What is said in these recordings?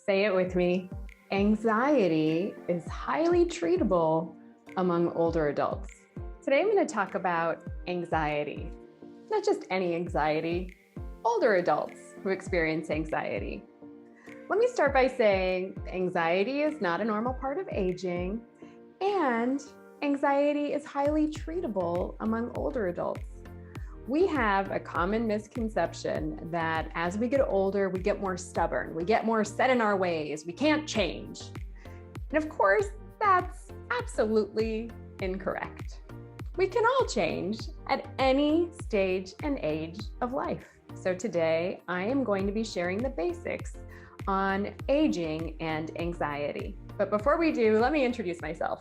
Say it with me. Anxiety is highly treatable among older adults. Today I'm going to talk about anxiety. Not just any anxiety, older adults who experience anxiety. Let me start by saying anxiety is not a normal part of aging, and anxiety is highly treatable among older adults. We have a common misconception that as we get older, we get more stubborn, we get more set in our ways, we can't change. And of course, that's absolutely incorrect. We can all change at any stage and age of life. So today, I am going to be sharing the basics on aging and anxiety. But before we do, let me introduce myself.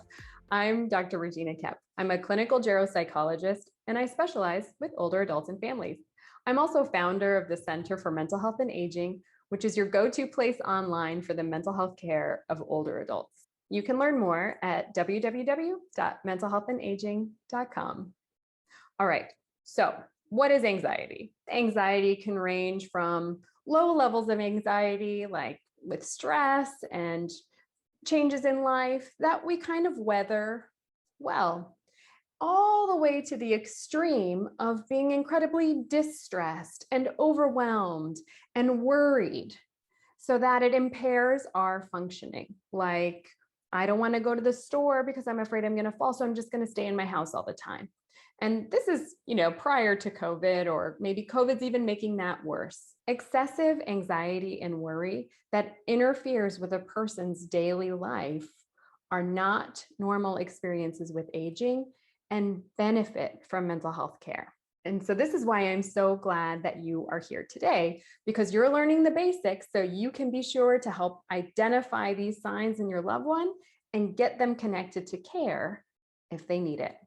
I'm Dr. Regina Koepp. I'm a clinical geropsychologist, and I specialize with older adults and families. I'm also founder of the Center for Mental Health and Aging, which is your go-to place online for the mental health care of older adults. You can learn more at www.mentalhealthandaging.com. All right, so what is anxiety? Anxiety can range from low levels of anxiety, like with stress and changes in life that we kind of weather well, all the way to the extreme of being incredibly distressed and overwhelmed and worried so that it impairs our functioning. Like, I don't want to go to the store because I'm afraid I'm going to fall, so I'm just going to stay in my house all the time. And this is, prior to COVID, or maybe COVID's even making that worse. Excessive anxiety and worry that interferes with a person's daily life are not normal experiences with aging and benefit from mental health care. And so this is why I'm so glad that you are here today, because you're learning the basics so you can be sure to help identify these signs in your loved one and get them connected to care if they need it.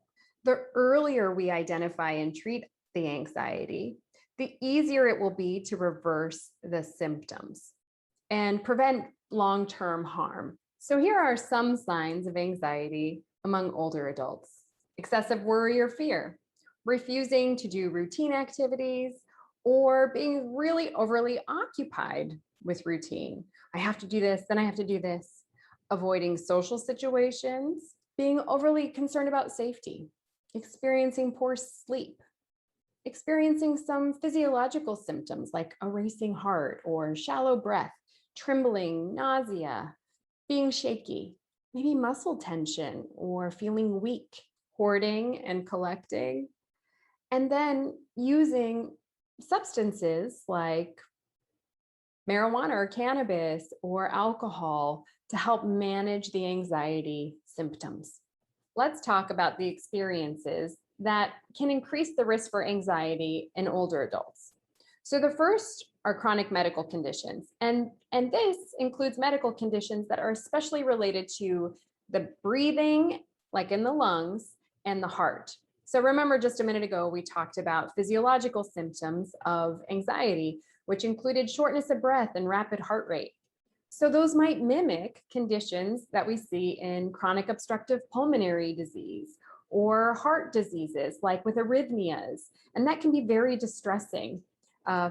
The earlier we identify and treat the anxiety, the easier it will be to reverse the symptoms and prevent long-term harm. So here are some signs of anxiety among older adults. Excessive worry or fear, refusing to do routine activities, or being really overly occupied with routine. I have to do this, then I have to do this. Avoiding social situations, being overly concerned about safety, experiencing poor sleep, experiencing some physiological symptoms like a racing heart or shallow breath, trembling, nausea, being shaky, maybe muscle tension or feeling weak, hoarding and collecting, and then using substances like marijuana or cannabis or alcohol to help manage the anxiety symptoms. Let's talk about the experiences that can increase the risk for anxiety in older adults. So the first are chronic medical conditions. And this includes medical conditions that are especially related to the breathing, like in the lungs, and the heart. So remember, just a minute ago, we talked about physiological symptoms of anxiety, which included shortness of breath and rapid heart rate. So those might mimic conditions that we see in chronic obstructive pulmonary disease or heart diseases, like with arrhythmias. And that can be very distressing,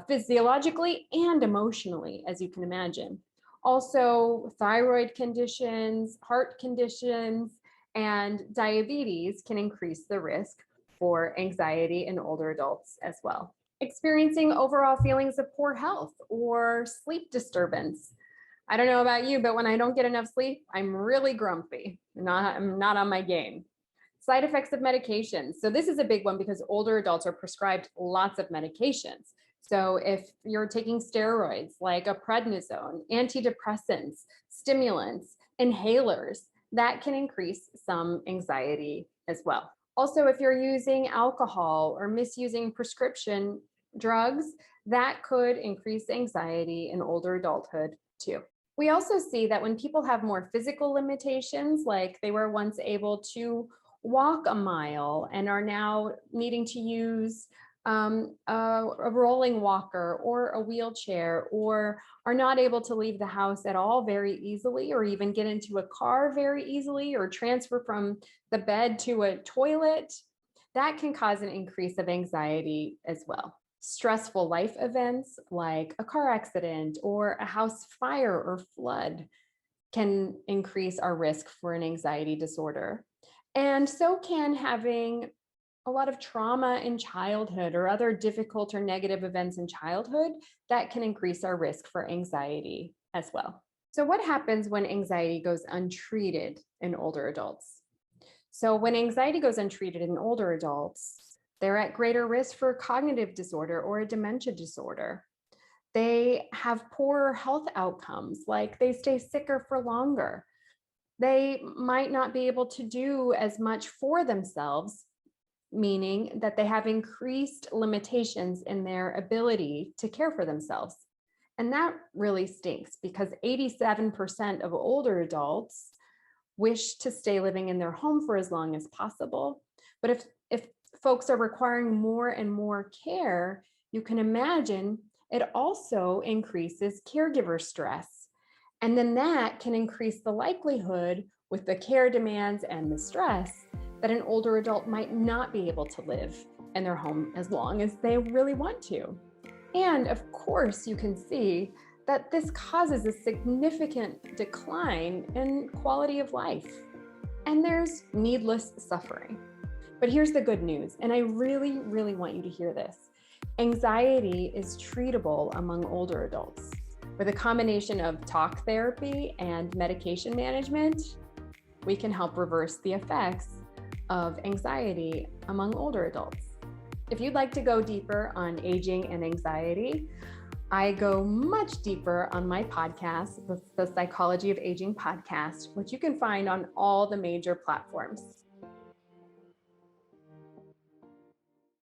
physiologically and emotionally, as you can imagine. Also, thyroid conditions, heart conditions, and diabetes can increase the risk for anxiety in older adults as well. Experiencing overall feelings of poor health or sleep disturbance. I don't know about you, but when I don't get enough sleep, I'm really grumpy. I'm not on my game. Side effects of medications. So this is a big one because older adults are prescribed lots of medications. So if you're taking steroids like a prednisone, antidepressants, stimulants, inhalers, that can increase some anxiety as well. Also, if you're using alcohol or misusing prescription drugs, that could increase anxiety in older adulthood too. We also see that when people have more physical limitations, like they were once able to walk a mile and are now needing to use a rolling walker or a wheelchair, or are not able to leave the house at all very easily, or even get into a car very easily, or transfer from the bed to a toilet, that can cause an increase of anxiety as well. Stressful life events like a car accident or a house fire or flood can increase our risk for an anxiety disorder. And so can having a lot of trauma in childhood or other difficult or negative events in childhood that can increase our risk for anxiety as well. So, what happens when anxiety goes untreated in older adults? So, when anxiety goes untreated in older adults, they're at greater risk for cognitive disorder or a dementia disorder. They have poorer health outcomes, like they stay sicker for longer. They might not be able to do as much for themselves, meaning that they have increased limitations in their ability to care for themselves. And that really stinks because 87% of older adults wish to stay living in their home for as long as possible. But if folks are requiring more and more care, you can imagine it also increases caregiver stress. And then that can increase the likelihood with the care demands and the stress that an older adult might not be able to live in their home as long as they really want to. And of course, you can see that this causes a significant decline in quality of life. And there's needless suffering. But here's the good news, and I really, really want you to hear this. Anxiety is treatable among older adults. With a combination of talk therapy and medication management, we can help reverse the effects of anxiety among older adults. If you'd like to go deeper on aging and anxiety, I go much deeper on my podcast, the Psychology of Aging podcast, which you can find on all the major platforms.